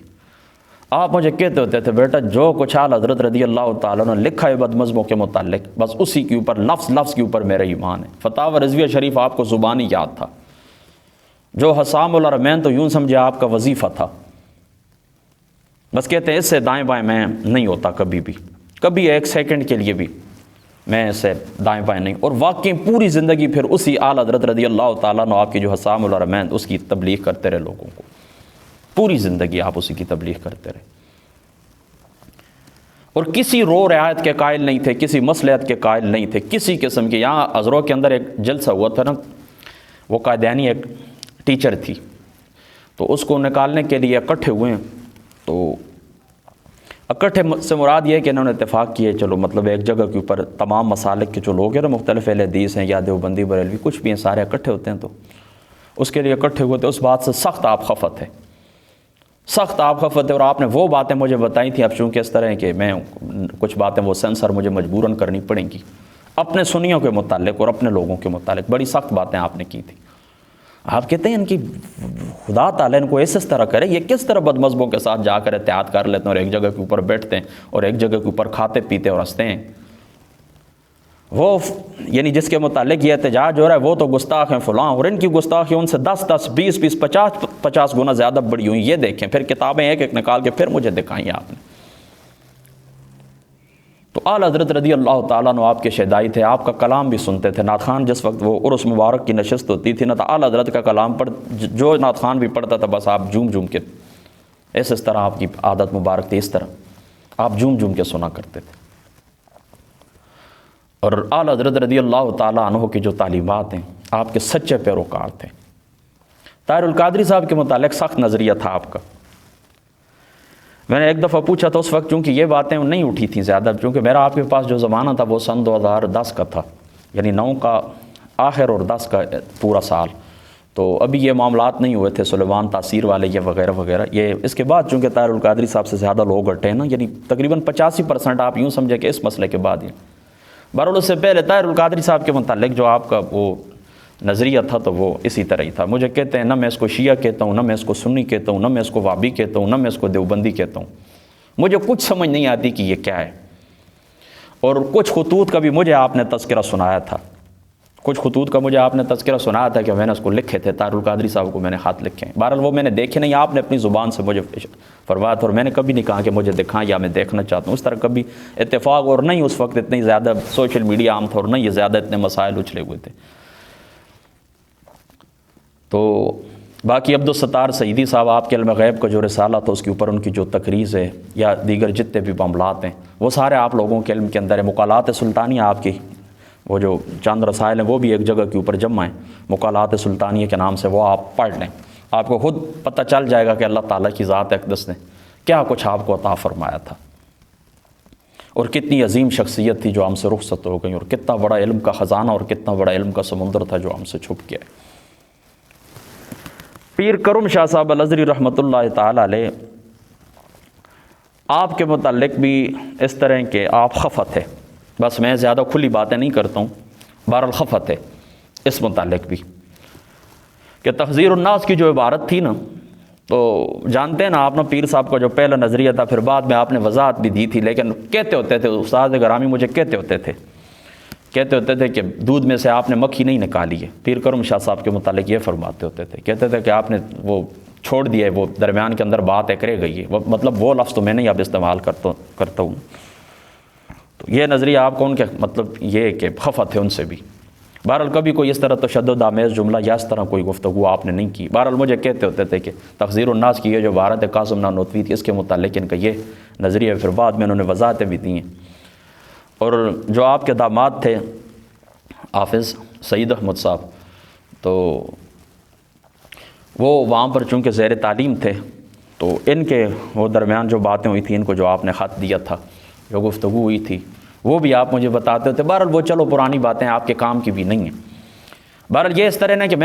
آپ مجھے کہتے ہوتے تھے بیٹا جو کچھ اعلیٰ حضرت رضی اللہ تعالیٰ نے لکھا ہے بدمزموں کے متعلق بس اسی کے اوپر لفظ لفظ کے اوپر میرا ایمان ہے. فتاوی رضویہ شریف آپ کو زبانی یاد تھا. جو حسام الحرمین تو یوں سمجھے آپ کا وظیفہ تھا. بس کہتے ہیں اس سے دائیں بائیں میں نہیں ہوتا کبھی ایک سیکنڈ کے لیے بھی میں اسے دائیں بائیں نہیں. اور واقعی پوری زندگی پھر اسی اعلیٰ حضرت رضی اللہ تعالیٰ نے آپ کی جو حسام الحرمین اس کی تبلیغ کرتے رہے لوگوں کو. پوری زندگی آپ اسی کی تبلیغ کرتے رہے. اور کسی رو رعایت کے قائل نہیں تھے, کسی مصلحت کے قائل نہیں تھے, کسی قسم کے. یہاں عذروں کے اندر ایک جلسہ ہوا تھا نا, وہ قائدینی ایک ٹیچر تھی تو اس کو نکالنے کے لیے اکٹھے ہوئے ہیں. تو اکٹھے سے مراد یہ ہے کہ انہوں نے اتفاق کیے چلو مطلب ایک جگہ کے اوپر تمام مسالک کے جو لوگ ہیں نا مختلف اہل حدیث ہیں یا دیوبندی بریلوی کچھ بھی ہیں سارے اکٹھے ہوتے ہیں. تو اس کے لیے اکٹھے ہوئے تھے. اس بات سے سخت آپ خفت ہے, سخت آپ خفت ہے. اور آپ نے وہ باتیں مجھے بتائی تھیں. اب چونکہ اس طرح ہے کہ میں کچھ باتیں وہ سینسر مجھے مجبوراً کرنی پڑیں گی اپنے سنیوں کے متعلق اور اپنے لوگوں کے متعلق. بڑی سخت باتیں آپ نے کی تھی. آپ کہتے ہیں ان کی خدا تعالیٰ ان کو اس طرح کرے, یہ کس طرح بد مذہبوں کے ساتھ جا کر اتحاد کر لیتے ہیں اور ایک جگہ کے اوپر بیٹھتے ہیں اور ایک جگہ کے اوپر کھاتے پیتے اور ہنستے ہیں. وہ یعنی جس کے متعلق یہ احتجاج ہو رہا ہے وہ تو گستاخ ہیں فلاں, اور ان کی گستاخی ان سے 10 20 50 گنا زیادہ بڑی ہوئی. یہ دیکھیں پھر کتابیں ایک ایک نکال کے پھر مجھے دکھائیں آپ نے. تو اعلیٰ حضرت رضی اللہ تعالیٰ عنہ آپ کے شہدائی تھے, آپ کا کلام بھی سنتے تھے. نعت خان جس وقت وہ عرس مبارک کی نشست ہوتی تھی نا تو اعلیٰ حضرت کا کلام پر جو نعت خان بھی پڑھتا تھا بس آپ جھوم کے اس طرح آپ کی عادت مبارک تھی, اس طرح آپ جھوم کے سنا کرتے تھے. اور اعلیٰ حضرت رضی اللہ تعالیٰ عنہ کی جو تعلیمات ہیں آپ کے سچے پیروکار تھے. طاہر القادری صاحب کے متعلق سخت نظریہ تھا آپ کا. میں نے ایک دفعہ پوچھا تھا اس وقت چونکہ یہ باتیں نہیں اٹھی تھیں زیادہ, چونکہ میرا آپ کے پاس جو زمانہ تھا وہ سن 2010 کا تھا, یعنی 9 کا آخر اور 10 کا پورا سال. تو ابھی یہ معاملات نہیں ہوئے تھے سلیمان تاثیر والے یہ وغیرہ وغیرہ. یہ اس کے بعد چونکہ طاہر القادری صاحب سے زیادہ لوگ ہٹے ہیں نا, یعنی تقریباً 85% آپ یوں سمجھے کہ اس مسئلے کے بعد ہی. بہرحال اس سے پہلے طاہر القادری صاحب کے متعلق جو آپ کا وہ نظریہ تھا تو وہ اسی طرح ہی تھا. مجھے کہتے ہیں نہ میں اس کو شیعہ کہتا ہوں, نہ میں اس کو سنی کہتا ہوں, نہ میں اس کو وابی کہتا ہوں, نہ میں اس کو دیوبندی کہتا ہوں. مجھے کچھ سمجھ نہیں آتی کہ یہ کیا ہے. اور کچھ خطوط کا بھی مجھے آپ نے تذکرہ سنایا تھا, کچھ خطوط کا مجھے آپ نے تذکرہ سنایا تھا کہ میں نے اس کو لکھے تھے. طاہر القادری صاحب کو میں نے خط لکھے ہیں. بہرحال وہ میں نے دیکھے نہیں, آپ نے اپنی زبان سے مجھے فرمایا تھا اور میں نے کبھی نہیں کہا کہ مجھے دکھائیں یا میں دیکھنا چاہتا ہوں. اس طرح کبھی اتفاق اور نہیں اس وقت اتنی زیادہ سوشل میڈیا عام تھا اور نہیں یہ زیادہ اتنے مسائل اچھلے ہوئے تھے. تو باقی عبدالستار سعیدی صاحب آپ کے علم غیب کا جو رسالہ تھا اس کے اوپر ان کی جو تقریض ہے یا دیگر جتنے بھی معاملات ہیں وہ سارے آپ لوگوں کے علم کے اندر ہے. مقالات سلطانیہ آپ کی وہ جو چند رسائل ہیں وہ بھی ایک جگہ کے اوپر جمع ہیں مقالات سلطانیہ کے نام سے, وہ آپ پڑھ لیں. آپ کو خود پتہ چل جائے گا کہ اللہ تعالیٰ کی ذات اقدس نے کیا کچھ آپ کو عطا فرمایا تھا اور کتنی عظیم شخصیت تھی جو ہم سے رخصت ہو گئی, اور کتنا بڑا علم کا خزانہ اور کتنا بڑا علم کا سمندر تھا جو ہم سے چھپ گیا. پیر کرم شاہ صاحب الازہری رحمۃ اللہ تعالیٰ علیہ آپ کے متعلق بھی اس طرح کہ آپ خفت ہے. بس میں زیادہ کھلی باتیں نہیں کرتا ہوں, بہرحال خفت ہے اس متعلق بھی کہ تحذیر الناس کی جو عبارت تھی نا, تو جانتے ہیں نا آپ نے پیر صاحب کا جو پہلا نظریہ تھا, پھر بعد میں آپ نے وضاحت بھی دی تھی, لیکن کہتے ہوتے تھے استاد گرامی مجھے کہتے ہوتے تھے کہ دودھ میں سے آپ نے مکھی نہیں نکالی ہے. پیر کرم شاہ صاحب کے متعلق یہ فرماتے ہوتے تھے, کہتے تھے کہ آپ نے وہ چھوڑ دیا ہے, وہ درمیان کے اندر بات ایک رہ گئی ہے. مطلب وہ لفظ تو میں نہیں اب استعمال کرتا ہوں. تو یہ نظریہ آپ کو ان کے مطلب یہ کہ خفت ہے ان سے بھی. بہرحال کبھی کوئی اس طرح تشدد آمیز جملہ یا اس طرح کوئی گفتگو آپ نے نہیں کی. بہرحال مجھے کہتے ہوتے تھے کہ تحذیر الناس کی یہ جو عبارت قاسم نانوتوی تھی اس کے متعلق ان کا یہ نظریہ, پھر بعد میں انہوں نے وضاحتیں بھی دی ہیں. اور جو آپ کے داماد تھے حافظ سعید احمد صاحب, تو وہ وہاں پر چونکہ زیر تعلیم تھے, تو ان کے وہ درمیان جو باتیں ہوئی تھیں, ان کو جو آپ نے خط دیا تھا, جو گفتگو ہوئی تھی, وہ بھی آپ مجھے بتاتے ہوتے. بہرحال وہ چلو پرانی باتیں آپ کے کام کی بھی نہیں ہیں. بہرحال یہ اس طرح ہے کہ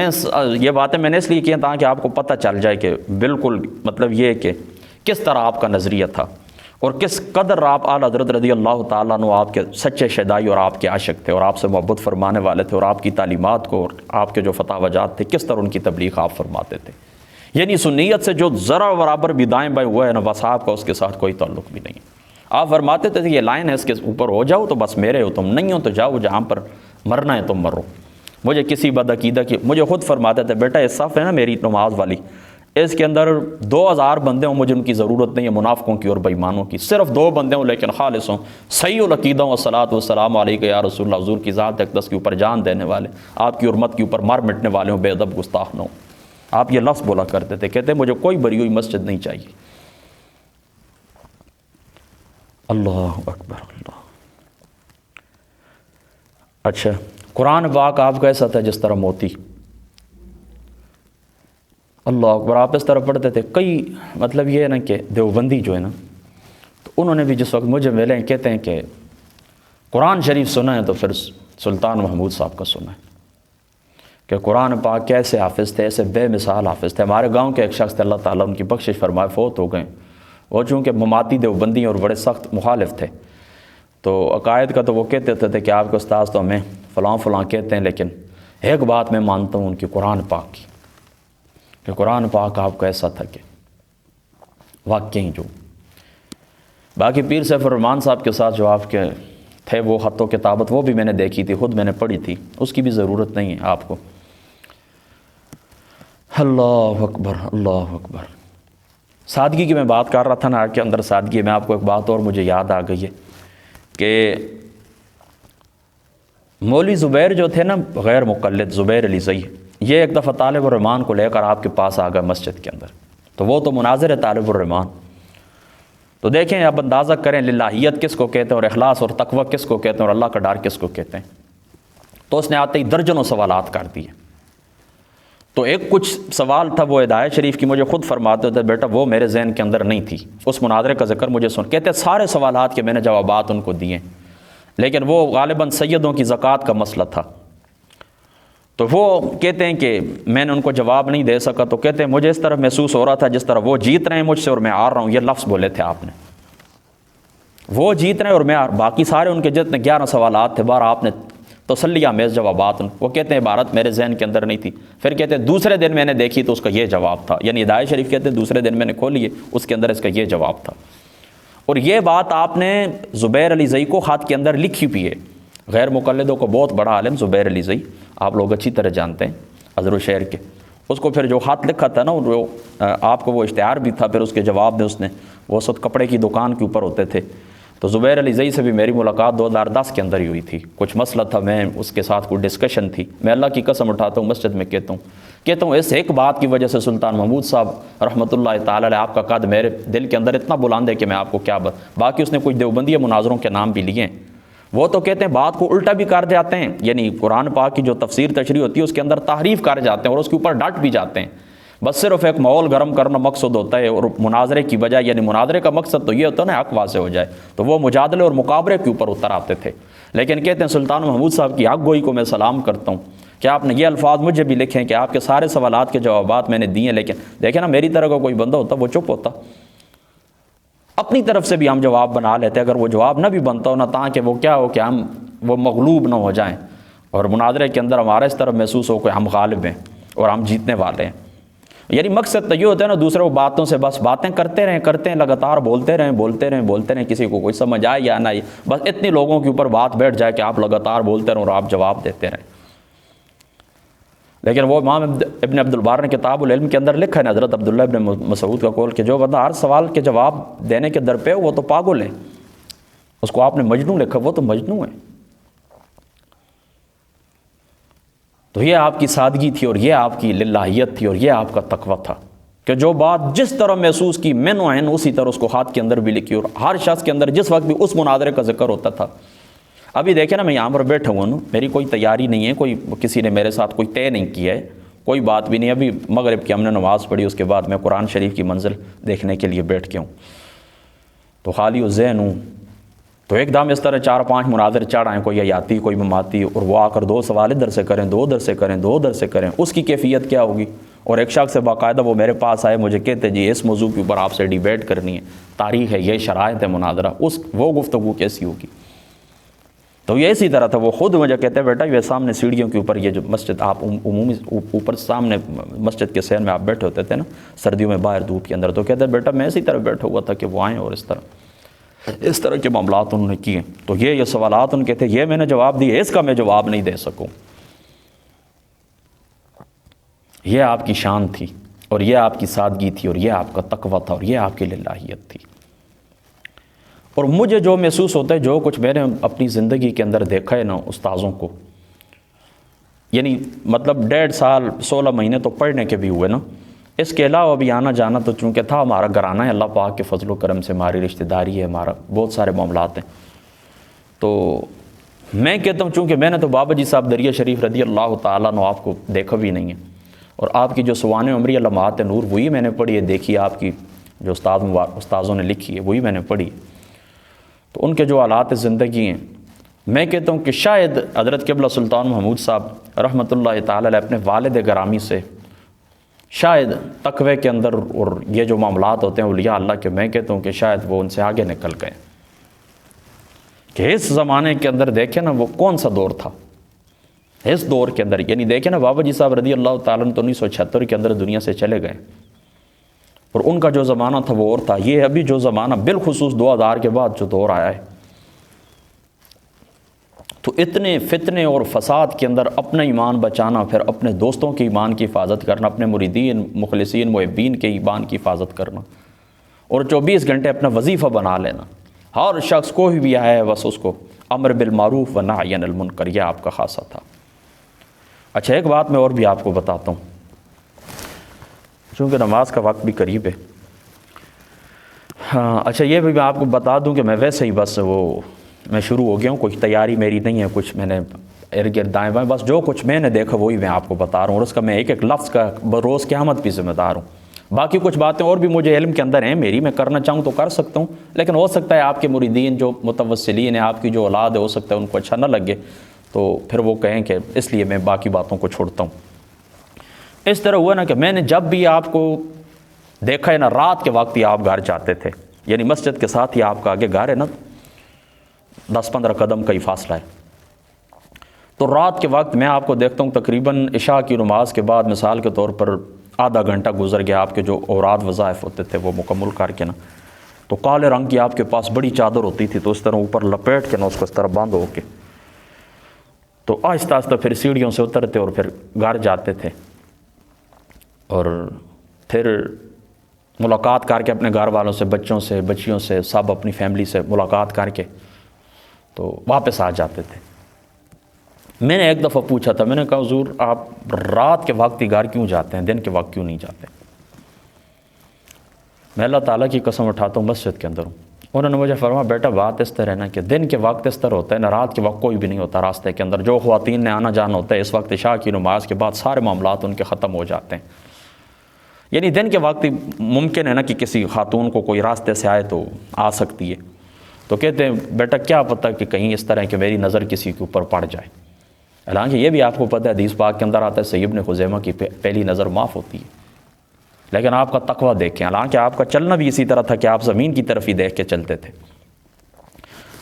یہ باتیں میں نے اس لیے کی ہیں تاکہ آپ کو پتہ چل جائے کہ بالکل مطلب یہ کہ کس طرح آپ کا نظریہ تھا اور کس قدر آپ اعلیٰ حضرت رضی اللہ تعالیٰ عنہ آپ کے سچے شیدائی اور آپ کے عاشق تھے اور آپ سے محبت فرمانے والے تھے، اور آپ کی تعلیمات کو اور آپ کے جو فتح وجات تھے کس طرح ان کی تبلیغ آپ فرماتے تھے۔ یعنی سنیت سے جو ذرا برابر بھی دائیں بائیں ہوا ہے نا، بس آپ کا اس کے ساتھ کوئی تعلق بھی نہیں ہے۔ آپ فرماتے تھے کہ یہ لائن ہے، اس کے اوپر ہو جاؤ تو بس میرے ہو، تم نہیں ہو تو جاؤ، جہاں پر مرنا ہے تم مرو۔ مجھے کسی بدعقیدہ کی، مجھے خود فرماتے تھے بیٹا اس صف ہے نا میری نماز والی، اس کے اندر 2000 بندے ہوں، مجھے ان کی ضرورت نہیں ہے، منافقوں کی اور بے ایمانوں کی، صرف 2 بندے ہوں لیکن خالص ہوں، صحیح العقیدہ ہوں، والصلاۃ والسلام علیک یا رسول اللہ، حضور کی ذات اقدس کے اوپر جان دینے والے، آپ کی حرمت کے اوپر مار مٹنے والے ہوں، بے ادب گستاخ نہ ہوں۔ آپ یہ لفظ بولا کرتے تھے، کہتے مجھے کوئی بری ہوئی مسجد نہیں چاہیے۔ اللہ اکبر اللہ۔ اچھا، قرآن پاک آپ کا ایسا تھا جس طرح موتی، اللہ اکبر، آپ اس طرح پڑھتے تھے۔ کئی مطلب یہ ہے نا کہ دیوبندی جو ہے نا، تو انہوں نے بھی جس وقت مجھے ملے ہیں کہتے ہیں کہ قرآن شریف سنا ہے تو پھر سلطان محمود صاحب کا سنا ہے کہ قرآن پاک کیسے حافظ تھے، ایسے بے مثال حافظ تھے۔ ہمارے گاؤں کے ایک شخص تھے، اللہ تعالیٰ ان کی بخشش فرمائے، فوت ہو گئے، وہ چونکہ مماتی دیوبندی اور بڑے سخت مخالف تھے، تو عقائد کا تو وہ کہتے تھے کہ آپ کے استاذ تو ہمیں فلاں فلاں کہتے ہیں، لیکن ایک بات میں مانتا ہوں ان کی قرآن پاک کی، کہ قرآن پاک آپ کا ایسا تھا کہ واقعی جو باقی پیر سیف الرحمان صاحب کے ساتھ جو آپ کے تھے وہ خط و کتابت، وہ بھی میں نے دیکھی تھی، خود میں نے پڑھی تھی، اس کی بھی ضرورت نہیں ہے آپ کو۔ اللہ اکبر اللہ اکبر۔ سادگی کی میں بات کر رہا تھا نا کے اندر سادگی میں، آپ کو ایک بات اور مجھے یاد آ گئی ہے کہ مولوی زبیر جو تھے نا، غیر مقلد زبیر علی زئی، یہ ایک دفعہ طالب الرحمان کو لے کر آپ کے پاس آ گئے مسجد کے اندر، تو وہ تو مناظر ہے طالب الرحمان، تو دیکھیں اب اندازہ کریں للہیت کس کو کہتے ہیں اور اخلاص اور تقوی کس کو کہتے ہیں اور اللہ کا ڈر کس کو کہتے ہیں۔ تو اس نے آتے ہی درجنوں سوالات کر دیے، تو ایک کچھ سوال تھا وہ ہدایت شریف کی، مجھے خود فرماتے تھے بیٹا وہ میرے ذہن کے اندر نہیں تھی، اس مناظرے کا ذکر مجھے سن، کہتے سارے سوالات کے میں نے جوابات ان کو دیے، لیکن وہ غالباً سیدوں کی زکوٰۃ کا مسئلہ تھا، تو وہ کہتے ہیں کہ میں نے ان کو جواب نہیں دے سکا، تو کہتے ہیں مجھے اس طرح محسوس ہو رہا تھا جس طرح وہ جیت رہے ہیں مجھ سے اور میں ہار رہا ہوں، یہ لفظ بولے تھے آپ نے، وہ جیت رہے ہیں اور میں باقی سارے ان کے جتنے 11 سوالات تھے بار آپ نے تسلی آمیز جوابات وہ کہتے ہیں عبارت میرے ذہن کے اندر نہیں تھی، پھر کہتے ہیں دوسرے دن میں نے دیکھی تو اس کا یہ جواب تھا، یعنی ہدایت شریف کہتے ہیں دوسرے دن میں نے کھولی ہے اس کے اندر اس کا یہ جواب تھا، اور یہ بات آپ نے زبیر علی زئی کو خط کے اندر لکھی بھی ہے، غیر مقلدوں کو بہت بڑا عالم زبیر علی زئی آپ لوگ اچھی طرح جانتے ہیں عذر و شعر کے، اس کو پھر جو خط لکھا تھا نا وہ آپ کو وہ اشتہار بھی تھا، پھر اس کے جواب میں اس نے وہ سب کپڑے کی دکان کے اوپر ہوتے تھے، تو زبیر علی زئی سے بھی میری ملاقات 2010 کے اندر ہی ہوئی تھی، کچھ مسئلہ تھا، میں اس کے ساتھ کوئی ڈسکشن تھی، میں اللہ کی قسم اٹھاتا ہوں مسجد میں کہتا ہوں اس ایک بات کی وجہ سے سلطان محمود صاحب رحمۃ اللہ تعالی علیہ آپ کا قد میرے دل کے اندر اتنا بلند ہے کہ میں آپ کو کیا باقی اس نے کچھ دیوبندی مناظروں کے نام بھی لیے ہیں، وہ تو کہتے ہیں بات کو الٹا بھی کر جاتے ہیں، یعنی قرآن پاک کی جو تفسیر تشریح ہوتی ہے اس کے اندر تحریف کر جاتے ہیں اور اس کے اوپر ڈٹ بھی جاتے ہیں، بس صرف ایک ماحول گرم کرنا مقصد ہوتا ہے، اور مناظرے کی بجائے یعنی مناظرے کا مقصد تو یہ ہوتا ہے نا حق واضح ہو جائے، تو وہ مجادلے اور مقابلے کے اوپر اتر آتے تھے، لیکن کہتے ہیں سلطان محمود صاحب کی حق گوئی کو میں سلام کرتا ہوں کہ آپ نے یہ الفاظ مجھے بھی لکھے ہیں کہ آپ کے سارے سوالات کے جوابات میں نے دیے، لیکن دیکھیں نا میری طرح کا کوئی بندہ ہوتا وہ چپ ہوتا، اپنی طرف سے بھی ہم جواب بنا لیتے، اگر وہ جواب نہ بھی بنتا ہو نا تاکہ وہ کیا ہو کہ ہم وہ مغلوب نہ ہو جائیں اور مناظرے کے اندر ہمارا اس طرح محسوس ہو کہ ہم غالب ہیں اور ہم جیتنے والے ہیں، یعنی مقصد تو یہ ہوتا ہے نا دوسرے کو باتوں سے بس باتیں کرتے رہیں لگاتار بولتے رہیں کسی کو کوئی سمجھ آئے یا نہ آئے، بس اتنے لوگوں کے اوپر بات بیٹھ جائے کہ آپ لگاتار بولتے رہیں اور آپ جواب دیتے رہیں، لیکن وہ امام ابن عبد البر نے کتاب العلم کے اندر لکھا ہے حضرت عبداللہ ابن مسعود کا قول کہ جو بندہ ہر سوال کے جواب دینے کے در پہ وہ تو پاگل ہے، اس کو آپ نے مجنوں لکھا، وہ تو مجنوں ہے، تو یہ آپ کی سادگی تھی اور یہ آپ کی للہیت تھی اور یہ آپ کا تقوی تھا کہ جو بات جس طرح محسوس کی من و عین اسی طرح اس کو خط کے اندر بھی لکھی، اور ہر شخص کے اندر جس وقت بھی اس مناظرے کا ذکر ہوتا تھا، ابھی دیکھیں نا میں یہاں پر بیٹھا ہوا ہوں، میری کوئی تیاری نہیں ہے، کوئی کسی نے میرے ساتھ کوئی طے نہیں کیا ہے، کوئی بات بھی نہیں، ابھی مغرب کی ہم نے نماز پڑھی اس کے بعد میں قرآن شریف کی منزل دیکھنے کے لیے بیٹھ کے ہوں، تو خالی و ذہن ہوں تو ایک دم اس طرح 4-5 مناظر چڑھ آئیں، کوئی حیاتی کوئی مماتی، اور وہ آ کر 2 سوال ادھر سے کریں، 2 ادھر سے کریں، 2 ادھر سے کریں، اس کی کیفیت کیا ہوگی؟ اور ایک شخص سے باقاعدہ وہ میرے پاس آئے، مجھے کہتے جی اس موضوع کے اوپر آپ سے ڈیبیٹ کرنی ہے، تاریخ ہے، یہ شرائط ہے مناظرہ، وہ گفتگو کیسی ہوگی؟ تو یہ اسی طرح تھا، وہ خود مجھے کہتے ہیں بیٹا یہ سامنے سیڑھیوں کے اوپر یہ جو مسجد آپ عمومی اوپر سامنے مسجد کے صحن میں آپ بیٹھے ہوتے تھے نا سردیوں میں باہر دھوپ کے اندر، تو کہتے ہیں بیٹا میں اسی طرح بیٹھا ہوا تھا کہ وہ آئیں اور اس طرح کے معاملات انہوں نے کیے، تو یہ سوالات ان کے تھے، یہ میں نے جواب دیے، اس کا میں جواب نہیں دے سکوں۔ یہ آپ کی شان تھی، اور یہ آپ کی سادگی تھی، اور یہ آپ کا تقویٰ تھا، اور یہ آپ کی للہیت تھی۔ اور مجھے جو محسوس ہوتا ہے، جو کچھ میں نے اپنی زندگی کے اندر دیکھا ہے نا استاذوں کو، یعنی مطلب 1.5 سال 16 مہینے تو پڑھنے کے بھی ہوئے نا، اس کے علاوہ بھی آنا جانا تو چونکہ تھا ہمارا گھرانہ ہے، اللہ پاک کے فضل و کرم سے ہماری رشتہ داری ہے، ہمارا بہت سارے معاملات ہیں، تو میں کہتا ہوں چونکہ میں نے تو بابا جی صاحب دریا شریف رضی اللہ تعالیٰ عنہ آپ کو دیکھا بھی نہیں ہے، اور آپ کی جو سوانح عمری لمحات نور وہی میں نے پڑھی ہے، دیکھی آپ کی جو استاذوں نے لکھی ہے وہی میں نے پڑھی، تو ان کے جو حالات زندگی ہیں، میں کہتا ہوں کہ شاید حضرت قبلہ سلطان محمود صاحب رحمۃ اللہ تعالی علیہ اپنے والد گرامی سے شاید تقوی کے اندر اور یہ جو معاملات ہوتے ہیں اولیاء اللہ کے، میں کہتا ہوں کہ شاید وہ ان سے آگے نکل گئے، کہ اس زمانے کے اندر دیکھیں نا وہ کون سا دور تھا، اس دور کے اندر یعنی دیکھیں نا بابا جی صاحب رضی اللہ تعالیٰ عنہ تو 1976 کے اندر دنیا سے چلے گئے، اور ان کا جو زمانہ تھا وہ اور تھا، یہ ابھی جو زمانہ بالخصوص 2000 کے بعد جو دور آیا ہے، تو اتنے فتنے اور فساد کے اندر اپنا ایمان بچانا، پھر اپنے دوستوں کے ایمان کی حفاظت کرنا، اپنے مریدین مخلصین محبین کے ایمان کی حفاظت کرنا، اور 24 گھنٹے اپنا وظیفہ بنا لینا، ہر شخص کوئی بھی آیا ہے بس اس کو امر بالمعروف و نہی عن المنکر، یہ آپ کا خاصہ تھا۔ اچھا ایک بات میں اور بھی آپ کو بتاتا ہوں، چونکہ نماز کا وقت بھی قریب ہے، ہاں اچھا یہ بھی میں آپ کو بتا دوں کہ میں ویسے ہی بس میں شروع ہو گیا ہوں، کوئی تیاری میری نہیں ہے، کچھ میں نے ارد گرد دائیں بائیں، بس جو کچھ میں نے دیکھا وہی میں آپ کو بتا رہا ہوں، اور اس کا میں ایک ایک لفظ کا بروز قیامت بھی ذمہ دار ہوں۔ باقی کچھ باتیں اور بھی مجھے علم کے اندر ہیں میری، میں کرنا چاہوں تو کر سکتا ہوں، لیکن ہو سکتا ہے آپ کے مریدین جو متوسلین ہیں، آپ کی جو اولاد ہے، ہو سکتا ہے ان کو اچھا نہ لگے، تو پھر وہ کہیں کہ اس لیے میں باقی باتوں کو چھوڑتا ہوں۔ اس طرح ہوا نا کہ میں نے جب بھی آپ کو دیکھا ہے نا، رات کے وقت ہی آپ گھر جاتے تھے، یعنی مسجد کے ساتھ ہی آپ کا آگے گھر ہے نا، 10-15 قدم کا ہی فاصلہ ہے، تو رات کے وقت میں آپ کو دیکھتا ہوں تقریباً عشاء کی نماز کے بعد مثال کے طور پر آدھا گھنٹہ گزر گیا، آپ کے جو اوراد وظائف ہوتے تھے وہ مکمل کر کے نا، تو کالے رنگ کی آپ کے پاس بڑی چادر ہوتی تھی، تو اس طرح اوپر لپیٹ کے نا اس کو اس طرح بند ہو کے، تو آہستہ آہستہ پھر سیڑھیوں سے اترتے اور پھر گھر جاتے تھے، اور پھر ملاقات کر کے اپنے گھر والوں سے، بچوں سے، بچیوں سے، سب اپنی فیملی سے ملاقات کر کے تو واپس آ جاتے تھے۔ میں نے ایک دفعہ پوچھا تھا، میں نے کہا حضور آپ رات کے وقت ہی گھر کیوں جاتے ہیں، دن کے وقت کیوں نہیں جاتے؟ میں اللہ تعالیٰ کی قسم اٹھاتا ہوں مسجد کے اندر ہوں، انہوں نے مجھے فرمایا بیٹا بات اس طرح ہے نا کہ دن کے وقت اس طرح ہوتا ہے نا، رات کے وقت کوئی بھی نہیں ہوتا راستے کے اندر، جو خواتین نے آنا جانا ہوتا ہے اس وقت عشاء کی نماز کے بعد سارے معاملات ان کے ختم ہو جاتے ہیں، یعنی دن کے وقت ممکن ہے نا کہ کسی خاتون کو کوئی راستے سے آئے تو آ سکتی ہے، تو کہتے ہیں بیٹا کیا پتہ کہ کہیں اس طرح کہ میری نظر کسی کے اوپر پڑ جائے، حالانکہ یہ بھی آپ کو پتہ ہے حدیث پاک کے اندر آتا ہے صحیح ابن خزیمہ کی پہلی نظر معاف ہوتی ہے، لیکن آپ کا تقویٰ دیکھیں، حالانکہ آپ کا چلنا بھی اسی طرح تھا کہ آپ زمین کی طرف ہی دیکھ کے چلتے تھے،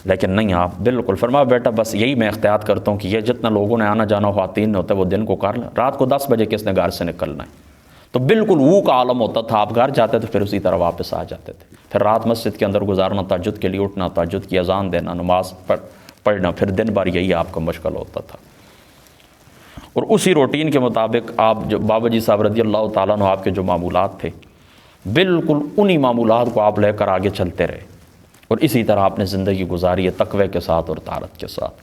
لیکن نہیں آپ بالکل فرمایا بیٹا بس یہی میں احتیاط کرتا ہوں کہ یہ جتنا لوگوں نے آنا جانا خواتین نے ہوتا ہے وہ دن کو کر لیں، رات کو 10 بجے کس نے گھر سے نکلنا ہے، تو بالکل وہ کا عالم ہوتا تھا، آپ گھر جاتے تھے پھر اسی طرح واپس آ جاتے تھے، پھر رات مسجد کے اندر گزارنا، تہجد کے لیے اٹھنا، تہجد کی اذان دینا، نماز پڑھنا، پھر دن بھر یہی آپ کا مشغل ہوتا تھا، اور اسی روٹین کے مطابق آپ جو بابا جی صاحب رضی اللہ تعالیٰ عنہ آپ کے جو معمولات تھے بالکل انہی معمولات کو آپ لے کر آگے چلتے رہے، اور اسی طرح آپ نے زندگی گزاری ہے تقوی کے ساتھ اور طاعت کے ساتھ۔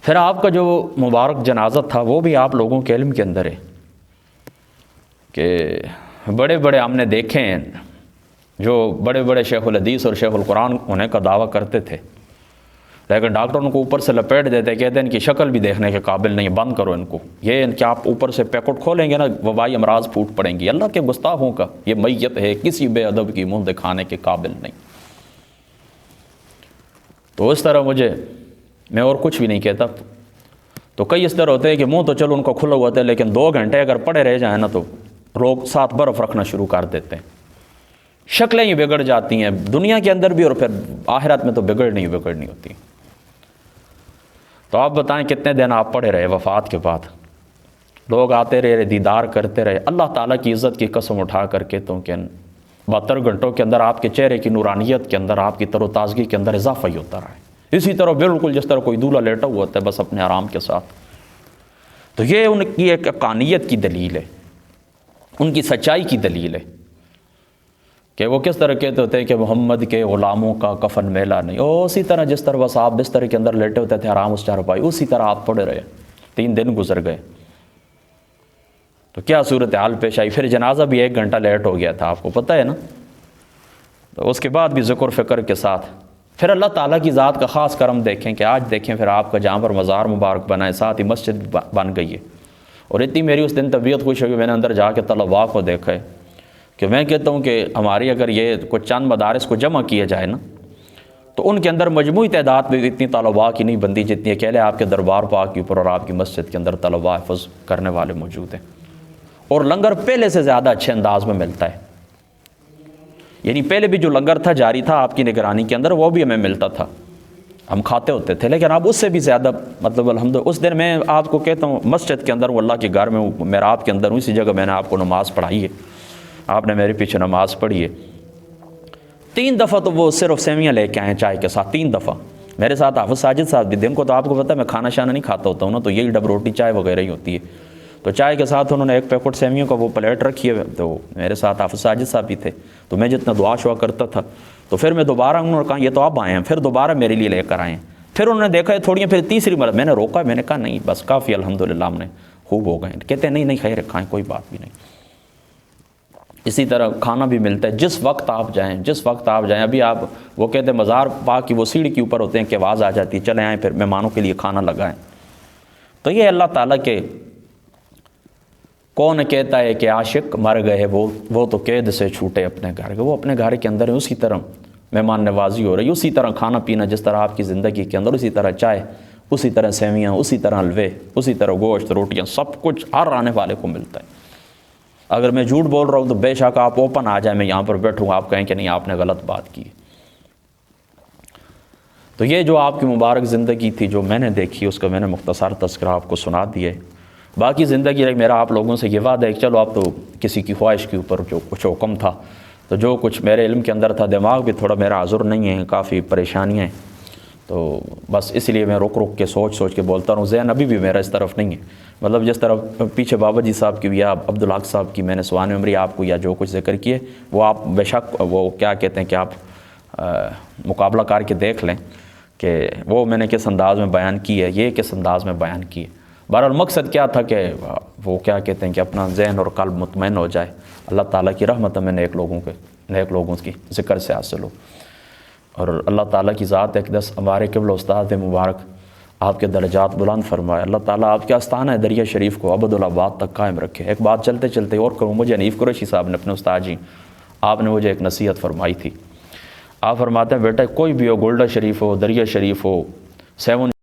پھر آپ کا جو مبارک جنازہ تھا وہ بھی آپ لوگوں کے علم کے اندر ہے کہ بڑے بڑے ہم نے دیکھے ہیں جو بڑے بڑے شیخ الحدیث اور شیخ القرآن ہونے کا دعویٰ کرتے تھے، لیکن ڈاکٹر ان کو اوپر سے لپیٹ دیتے، کہتے ہیں ان کی شکل بھی دیکھنے کے قابل نہیں، بند کرو ان کو، یہ ان کے آپ اوپر سے پیکٹ کھولیں گے نا وبائی امراض پھوٹ پڑیں گی، اللہ کے گستاخوں کا یہ میت ہے، کسی بے ادب کی منہ دکھانے کے قابل نہیں۔ تو اس طرح میں اور کچھ بھی نہیں کہتا. تو کئی اس طرح ہوتے ہیں کہ منہ تو چلو ان کو کھلا ہوا ہوتا ہے لیکن 2 گھنٹے اگر پڑے رہ جائیں نا تو لوگ ساتھ برف رکھنا شروع کر دیتے ہیں. شکلیں ہی بگڑ جاتی ہیں دنیا کے اندر بھی اور پھر آخرت میں تو بگڑنی ہوتی. تو آپ بتائیں کتنے دن آپ پڑے رہے وفات کے بعد. لوگ آتے رہے دیدار کرتے رہے. اللہ تعالیٰ کی عزت کی قسم اٹھا کر کے تو کہ 72 گھنٹوں کے اندر آپ کے چہرے کی نورانیت کے اندر آپ کی تر و تازگی کے اندر اضافہ ہی ہوتا رہا ہے. اسی طرح بالکل جس طرح کوئی دولہا لیٹا ہوا ہوتا ہے بس اپنے آرام کے ساتھ. تو یہ ان کی ایک حقانیت کی دلیل ہے, ان کی سچائی کی دلیل ہے کہ وہ کس طرح کہتے ہوتے ہیں کہ محمد کے غلاموں کا کفن میلا نہیں. اسی طرح جس طرح بس آپ بستر کے اندر لیٹے ہوتے تھے آرام اس چارپائی, اسی طرح آپ پڑے رہے. 3 دن گزر گئے تو کیا صورتحال پیش آئی. پھر جنازہ بھی 1 گھنٹہ لیٹ ہو گیا تھا, آپ کو پتہ ہے نا. تو اس کے بعد بھی ذکر فکر کے ساتھ پھر اللہ تعالیٰ کی ذات کا خاص کرم دیکھیں کہ آج دیکھیں پھر آپ کا جہاں پر مزار مبارک بنا ہے ساتھ ہی مسجد بن گئی ہے. اور اتنی میری اس دن طبیعت خوش ہوئی, میں نے اندر جا کے طلباء کو دیکھا ہے کہ میں کہتا ہوں کہ ہماری اگر یہ کچھ چند مدارس کو جمع کیا جائے نا تو ان کے اندر مجموعی تعداد بھی اتنی طلباء کی نہیں بنتی جتنی اکیلے آپ کے دربار پاک کے اوپر اور آپ کی مسجد کے اندر طلباء حفظ کرنے والے موجود ہیں. اور لنگر پہلے سے زیادہ اچھے انداز میں ملتا ہے. یعنی پہلے بھی جو لنگر تھا جاری تھا آپ کی نگرانی کے اندر وہ بھی ہمیں ملتا تھا, ہم کھاتے ہوتے تھے, لیکن اب اس سے بھی زیادہ مطلب الحمدللہ. اس دن میں آپ کو کہتا ہوں مسجد کے اندر ہوں, اللہ کے گھر میں ہوں, محراب کے اندر ہوں, اسی جگہ میں نے آپ کو نماز پڑھائی ہے, آپ نے میرے پیچھے نماز پڑھی ہے. 3 دفعہ تو وہ صرف سیویاں لے کے آئے چائے کے ساتھ. 3 دفعہ میرے ساتھ حافظ ساجد صاحب بھی. دن کو تو آپ کو پتہ ہے میں کھانا شانا نہیں کھاتا ہوتا ہوں نا, تو یہی ڈب روٹی چائے وغیرہ ہی ہوتی ہے. تو چائے کے ساتھ انہوں نے 1 پیکٹ سیویوں کا وہ پلیٹ رکھی ہے. تو میرے ساتھ حافظ ساجد صاحب بھی تھے, تو میں جتنا دعا شعا کرتا تھا تو پھر میں دوبارہ انہوں نے کہا یہ تو آپ آئے ہیں, پھر دوبارہ میرے لیے لے کر آئے ہیں. پھر انہوں نے دیکھا ہے تھوڑی, پھر تیسری مرتبہ میں نے روکا, میں نے کہا نہیں بس کافی الحمدللہ ہم نے خوب ہو گئے. کہتے ہیں نہیں خیر کھائیں کوئی بات بھی نہیں. اسی طرح کھانا بھی ملتا ہے جس وقت آپ جائیں. ابھی آپ وہ کہتے ہیں مزار پاک کی وہ سیڑھی کے اوپر ہوتے ہیں کہ آواز آ جاتی ہے چلے آئیں پھر مہمانوں کے لیے کھانا لگائیں. تو یہ اللہ تعالیٰ کے کون کہتا ہے کہ عاشق مر گئے وہ تو قید سے چھوٹے اپنے گھر کے. وہ اپنے گھر کے اندر ہے, اسی طرح مہمان نوازی ہو رہی, اسی طرح کھانا پینا جس طرح آپ کی زندگی کے اندر, اسی طرح چائے, اسی طرح سیویاں, اسی طرح حلوے, اسی طرح گوشت روٹیاں, سب کچھ ہر آنے والے کو ملتا ہے. اگر میں جھوٹ بول رہا ہوں تو بے شک آپ اوپن آ جائیں, میں یہاں پر بیٹھوں, آپ کہیں کہ نہیں آپ نے غلط بات کی. تو یہ جو آپ کی مبارک زندگی تھی جو میں نے دیکھی اس کا میں نے مختصر تذکرہ آپ کو سنا دیا. باقی زندگی میرا آپ لوگوں سے یہ وعدہ ہے کہ چلو اب تو کسی کی خواہش کے اوپر جو کچھ حکم تھا تو جو کچھ میرے علم کے اندر تھا, دماغ بھی تھوڑا میرا حاضر نہیں ہے, کافی پریشانیاں ہیں, تو بس اس لیے میں رک کے سوچ کے بولتا رہوں. ذہن ابھی بھی میرا اس طرف نہیں ہے, مطلب جس طرح پیچھے بابا جی صاحب کی یا عبدالحق صاحب کی میں نے سوانح عمری آپ کو یا جو کچھ ذکر کیے وہ آپ بے شک وہ کیا کہتے ہیں کہ آپ مقابلہ کر کے دیکھ لیں کہ وہ میں نے کس انداز میں بیان کی ہے, یہ کس انداز میں بیان کی ہے. بہرحال مقصد کیا تھا کہ وہ کیا کہتے ہیں کہ اپنا ذہن اور قلب مطمئن ہو جائے, اللہ تعالیٰ کی رحمت میں نیک لوگوں کی ذکر سے حاصل ہو. اور اللہ تعالیٰ کی ذات اقدس ہمارے قبلہ استاد مبارک آپ کے درجات بلند فرمائے. اللہ تعالیٰ آپ کے آستانہ دریا شریف کو ابدالآباد تک قائم رکھے. ایک بات چلتے اور کروں, مجھے حنیف قریشی صاحب نے اپنے استاد جی آپ نے مجھے ایک نصیحت فرمائی تھی. آپ فرماتے ہیں بیٹا کوئی بھی ہو, گولڈا شریف ہو, دریا شریف ہو, 7